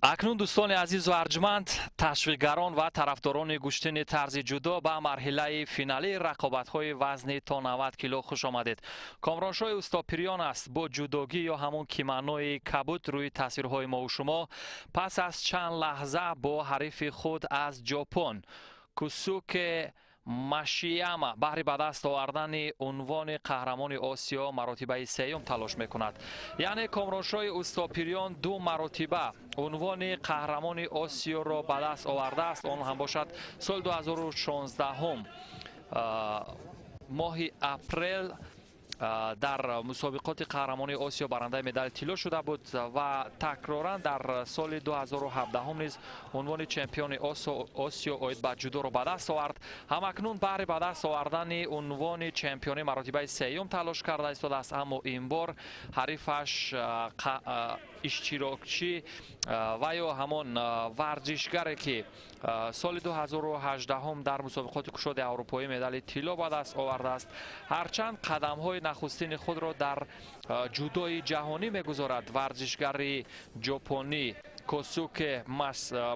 اکنون دوستان عزیز و ارجمند، تشویقگران و طرفداران گوشتن طرز جودو به مرحله فینالی رقابت‌های وزن تا 90 کیلو خوش آمدید. کامرانشاه استاپریان است با جودوگی یا همون کیمانوی کبوت روی تصویرهای ما و شما. پس از چند لحظه با حریف خود از ژاپن کوسوکه ماشیاما بهر به دست آوردن عنوان قهرمان آسیا مراتبه سیوم تلاش میکند. یعنی کامرانشاه استاپریان دو مراتبه عنوان قهرمان آسیا را به دست آورده است. آن هم باشد سال 2016 ماه اپریل در مسابقات قهرمانی آسیا برنده مدال طلا شده بود و تکرارا در سال 2017 نیز عنوان چمپیون آسیا عاید به جودو را به دست آورد. همکنون برای به دست آوردن عنوان چمپیون مراتبه سیوم تلاش کرده است، اما این بار حریفش اشتراکچی و یا همان ورزشگری که سال 2018 در مسابقات کشاد اروپایی مدال طلا به دست آورده است، هرچند قدم های نخستین خود را در جودوی جهانی میگذارد ورزشگر ژاپنی کوسوکه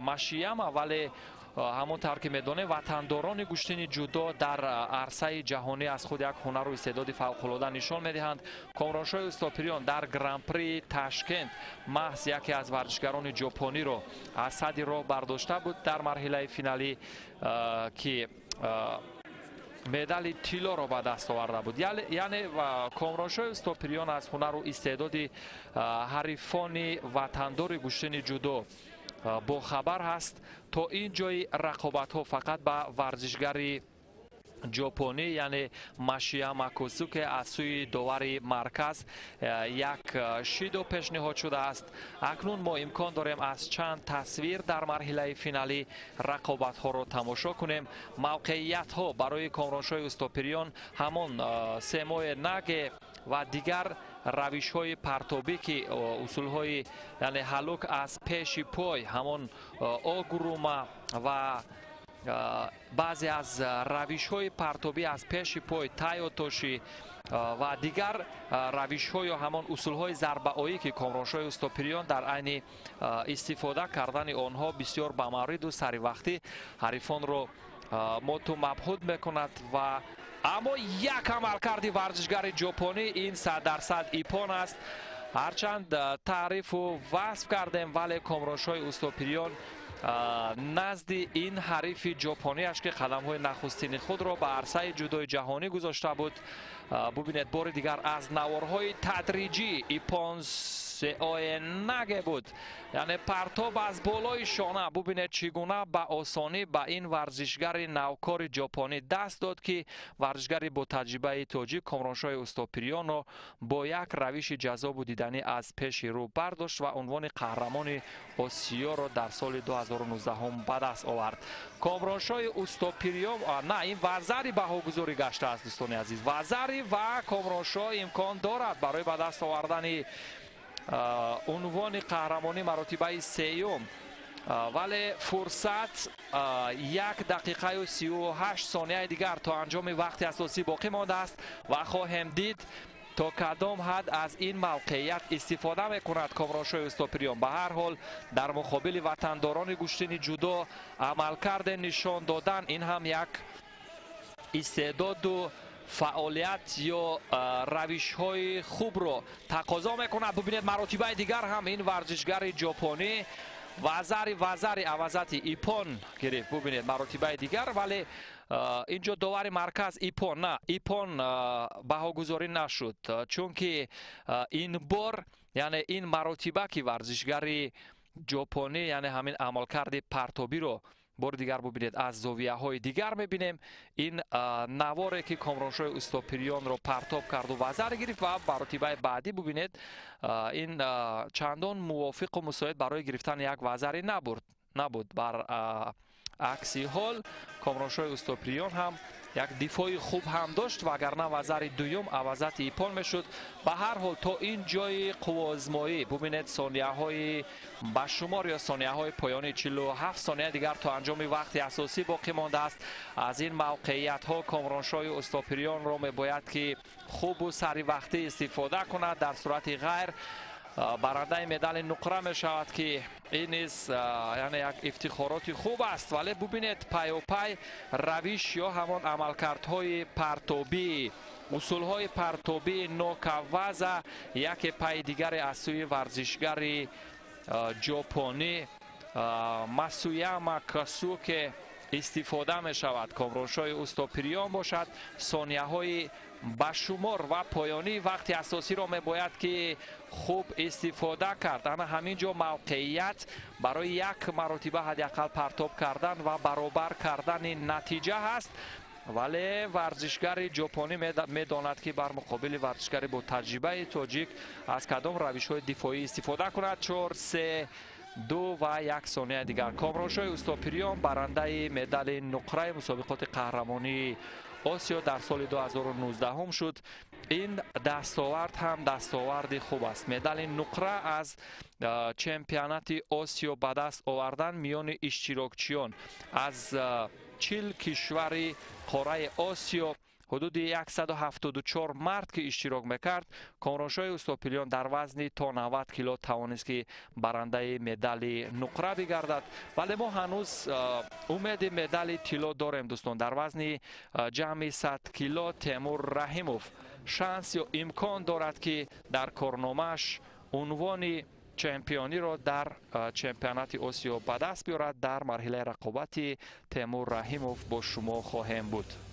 ماشیاما، ولی همونطور که میدانیم وطنداران گوشتن جودو در عرصه جهانی از خود یک هنر و استعداد فوق‌العاده نشان میدهند. کامرانشاه استاپریان در گرند پری تاشکند محض یکی از ورزشگران ژاپنی را از صدر راه برداشته بود در مرحله فینالی که مدال طلا را به دست آورده بود. یعنی کامرانشاه استاپریان از هنر و استعداد حریفان وطندار گوشتن جودو با خبر هست. تا این جای رقابت ها فقط به ورزشگری ژاپنی یعنی ماشیاما کوسوکه از سوی داور مرکز یک شیدو پیشنهاد شده است. اکنون ما امکان داریم از چند تصویر در مرحله فینالی رقابت ها را تماشا کنیم. موقعیت ها برای کامرانشاه استاپریان همون سمای نگ و دیگر روش های پرتابی که اصول های یعنی هلوک از پیش پای، همون آگروما و بعضی از روش های پرتابی از پیش پای تایوتوشی و دیگر روش های یا همان اصول های ضربه آیی که کامرانشاه استاپریان در عین استفاده کردن آنها بسیار به مورد و سری وقتی حریفان را مبهوت میکند. و اما یک عملکرد ورزشگر ژاپنی این 100% ایپون است. هرچند تعریف و وصف کردیم ولی کامرانشاه استاپریان نزد این حریف ژاپنی اش که قدم های نخستین خود را به عرصه جودوی جهانی گذاشته بود، ببینید بار دیگر از نوارهای تدریجی ایپون نگه بود، یعنی پرتاب از بالای شانه. ببینید چگونه به آسانی به این ورزشگر نوکار ژاپنی دست داد که ورزشگر با تجربه تاجیک کامرانشاه استاپریان را با یک روش جذاب و دیدنی از پیش رو برداشت و عنوان قهرمان آسیا را در سال 2019 به دست آورد. کامرانشاه استاپریان نه این وزری بهاگذاری گشته است دوستان عزیز. وزری و کامرانشاه امکان دارد برای به دست آوردن عنوان قهرمانی مراتبه سیوم، ولی فرصت 1 دقیقه و 38 ثانیه دیگر تا انجام وقت اساسی باقی مانده است و خواهیم دید تا کدام حد از این موقعیت استفاده میکند کامرانشاه استاپریان. به هر حال در مقابل وطنداران گوشتن جودو عملکرد نشان دادن این هم یک استعداد و فعالیت یا روش های خوب رو تقاضا میکند. ببینید مراتبه دیگر هم این ورزشگر ژاپنی وزری عوضت ایپون گرفت. ببینید مراتبه دیگر، ولی اینجا داور مرکز ایپون بهاگذاری نشد، چون که این بار یعنی این مراتبه که ورزشگر ژاپنی یعنی همین عملکرد پرتابی رو بار دیگر ببینید از زاویه های دیگر میبینیم. این نواره که کامرانشاه استاپریان رو پرتاب کرد و وزر گرفت و مراتبه بعدی ببینید این چندان موافق و مساعد برای گرفتن یک وزری نبود. بر عکسی حال کامرانشاه استاپریان هم یک دفاع خوب هم داشت وگرنه وزر دوم عوضت ایپون میشد. به هر حال تا این جای قوازمایی ببینید ثانیه های بشمار یا ثانیه های پایانی 47 ثانیه دیگر تا انجام وقت اساسی باقی مانده است. از این موقعیت ها کامرانشاه استاپریان را میباید که خوب و سری وقتی استفاده کند، در صورت غیر برنده مدال نقره می شود که این نیز یعنی یک افتخاراتی خوب است. ولی ببینید پای و پای روش یا همان عملکردهای پرتابی، اصولهای پرتابی نوکوز یک پای دیگر از سوی ورزشگر ژاپنی ماسویاما کاسوکه استفاده می شود. کامرانشای استوپریان باشد، ثانیه های بشمار و پایانی وقت اساسی را می باید که خوب استفاده کرد. اما همینجا موقعیت برای یک مرتبه حداقل پرتاب کردن و برابر کردن نتیجه هست. ولی ورزشگر ژاپنی میداند که بر مقابل ورزشگر با تجربه تاجیک از کدام روش های دفاعی استفاده کند. 4 3 2 و 1 ثانیه دیگر کامرانشای استوپریان برنده مدال نقره مسابقات قهرمانی آسیا در سال 2019 هم شد. این دستاورد هم دستاورد خوب است. مدال نقره از چمپیونات آسیا به دست آوردن میان اشتراکچیان از 40 کشور قاره آسیا، حدود 174 مرد که اشتراک میکرد. کامرانشای استوپریان در وزن تا 90 کیلو توانست که برنده مدال نقره بگردد. ولی ما هنوز امید مدال طلا داریم دوستان. در وزن جمعی 100 کیلو تیمور رحیموف شانس یا امکان دارد که در کارنامه‌اش عنوان چمپیونی را در چمپیونات آسیا به دست بیارد. در مرحله رقابت تیمور رحیموف با شما خواهیم بود.